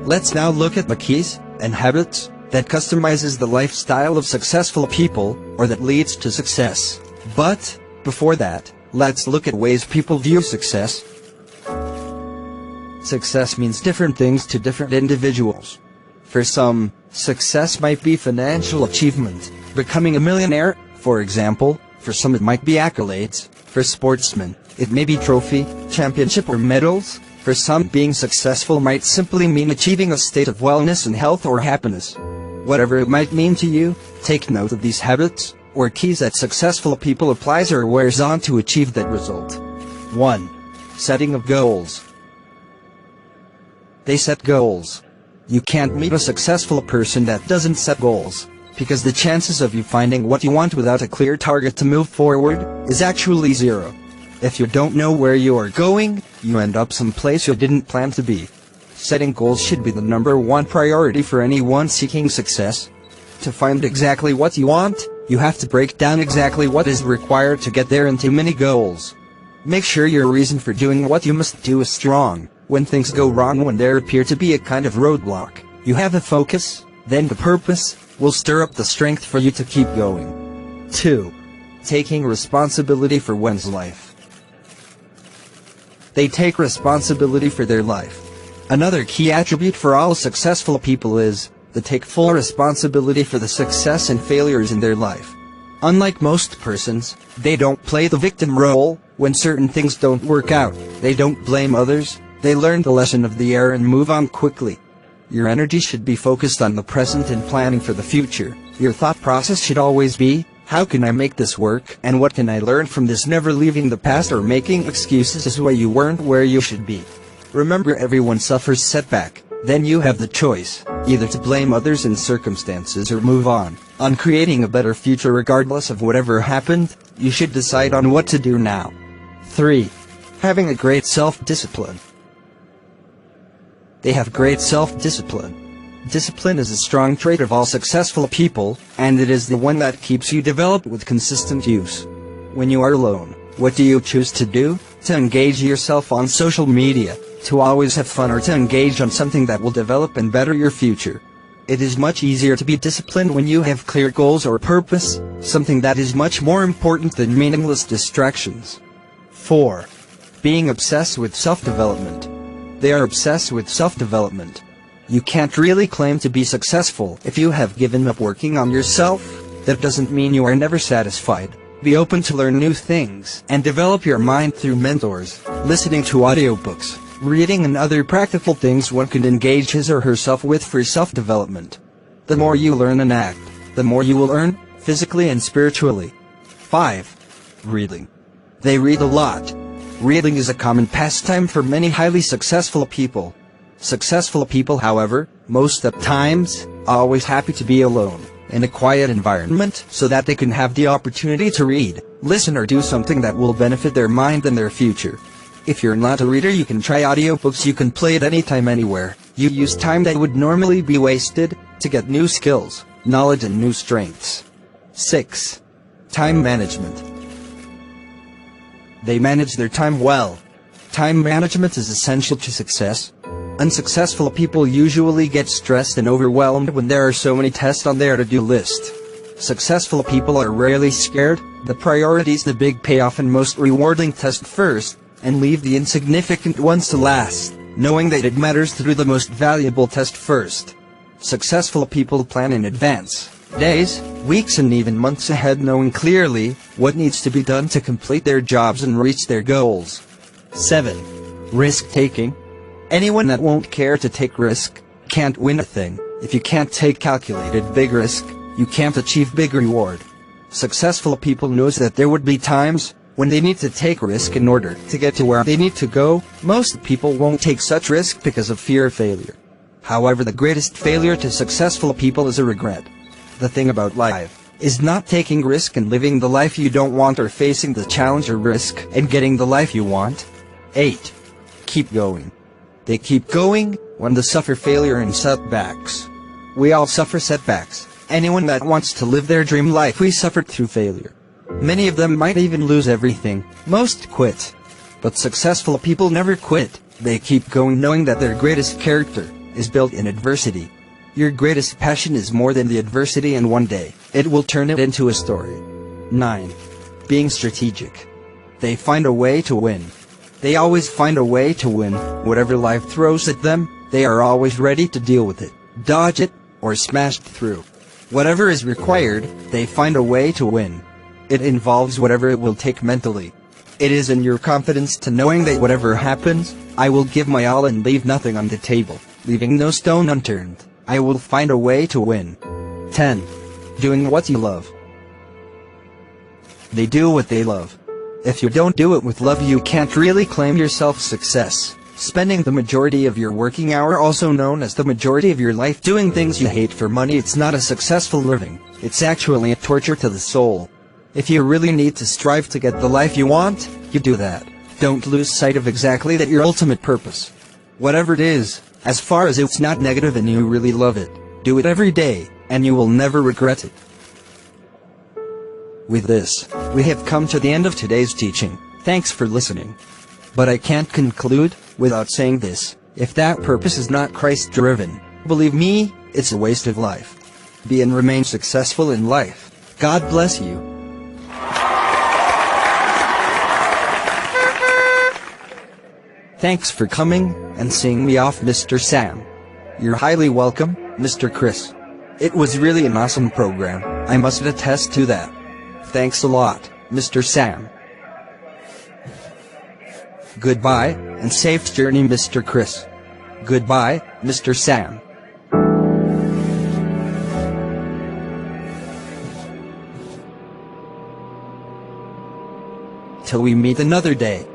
Let's now look at the keys and habits that customizes the lifestyle of successful people, or that leads to success. But before that, let's look at ways people view success. Success means different things to different individuals. For some, success might be financial achievement, becoming a millionaire, for example. For some it might be accolades. For sportsmen, it may be trophy, championship or medals. For some, being successful might simply mean achieving a state of wellness and health or happiness. Whatever it might mean to you, take note of these habits, or keys that successful people applies or wears on to achieve that result. 1. Setting of goals. They set goals. You can't meet a successful person that doesn't set goals, because the chances of you finding what you want without a clear target to move forward is actually zero. If you don't know where you are going, you end up someplace you didn't plan to be. Setting goals should be the #1 priority for anyone seeking success. To find exactly what you want, you have to break down exactly what is required to get there into mini goals. Make sure your reason for doing what you must do is strong. When things go wrong, when there appear to be a kind of roadblock, you have a focus, then the purpose will stir up the strength for you to keep going. 2. Taking responsibility for one's life. They take responsibility for their life. Another key attribute for all successful people is they take full responsibility for the success and failures in their life. Unlike most persons, they don't play the victim role. When certain things don't work out, they don't blame others. They learn the lesson of the error and move on quickly. Your energy should be focused on the present and planning for the future. Your thought process should always be, how can I make this work, and what can I learn from this? Never leaving the past or making excuses as why you weren't where you should be. Remember, everyone suffers setback. Then you have the choice, either to blame others and circumstances or move on creating a better future regardless of whatever happened. You should decide on what to do now. 3. Having a great self-discipline. They have great self-discipline. Discipline is a strong trait of all successful people, and it is the one that keeps you developed with consistent use. When you are alone, what do you choose to do? To engage yourself on social media, to always have fun, or to engage on something that will develop and better your future? It is much easier to be disciplined when you have clear goals or purpose, something that is much more important than meaningless distractions. 4. Being obsessed with self-development. They are obsessed with self-development. You can't really claim to be successful if you have given up working on yourself. That doesn't mean you are never satisfied. Be open to learn new things and develop your mind through mentors, listening to audiobooks, reading, and other practical things one can engage his or herself with for self-development. The more you learn and act, the more you will earn, physically and spiritually. 5. Reading. They read a lot. Reading is a common pastime for many highly successful people. Successful people, however, most of the times, are always happy to be alone, in a quiet environment, so that they can have the opportunity to read, listen, or do something that will benefit their mind and their future. If you're not a reader, you can try audiobooks. You can play it anytime, anywhere. You use time that would normally be wasted to get new skills, knowledge, and new strengths. 6. Time management. They manage their time well. Time management is essential to success. Unsuccessful people usually get stressed and overwhelmed when there are so many tests on their to-do list. Successful people are rarely scared. The priorities, the big payoff and most rewarding test first, and leave the insignificant ones to last, knowing that it matters to do the most valuable test first. Successful people plan in advance, days, weeks, and even months ahead, knowing clearly what needs to be done to complete their jobs and reach their goals. 7. Risk-taking. Anyone that won't care to take risk can't win a thing. If you can't take calculated big risk, you can't achieve big reward. Successful people knows that there would be times when they need to take risk in order to get to where they need to go. Most people won't take such risk because of fear of failure. However, the greatest failure to successful people is a regret. The thing about life is not taking risk and living the life you don't want, or facing the challenge or risk and getting the life you want. 8. Keep going. They keep going when they suffer failure and setbacks. We all suffer setbacks. Anyone that wants to live their dream life, we suffered through failure. Many of them might even lose everything. Most quit. But successful people never quit. They keep going, knowing that their greatest character is built in adversity. Your greatest passion is more than the adversity, and one day, it will turn it into a story. 9. Being strategic. They find a way to win. They always find a way to win. Whatever life throws at them, they are always ready to deal with it, dodge it, or smash through. Whatever is required, they find a way to win. It involves whatever it will take mentally. It is in your confidence to knowing that whatever happens, I will give my all and leave nothing on the table, leaving no stone unturned. I will find a way to win. 10. Doing what you love. They do what they love. If you don't do it with love, you can't really claim yourself success. Spending the majority of your working hour, also known as the majority of your life, doing things you hate for money, it's not a successful living. It's actually a torture to the soul. If you really need to strive to get the life you want, you do that. Don't lose sight of exactly that your ultimate purpose. Whatever it is, as far as it's not negative and you really love it, do it every day, and you will never regret it. With this, we have come to the end of today's teaching. Thanks for listening. But I can't conclude without saying this: if that purpose is not Christ-driven, believe me, it's a waste of life. Be and remain successful in life. God bless you. Thanks for coming and seeing me off, Mr. Sam. You're highly welcome, Mr. Chris. It was really an awesome program, I must attest to that. Thanks a lot, Mr. Sam. Goodbye, and safe journey, Mr. Chris. Goodbye, Mr. Sam. Till we meet another day.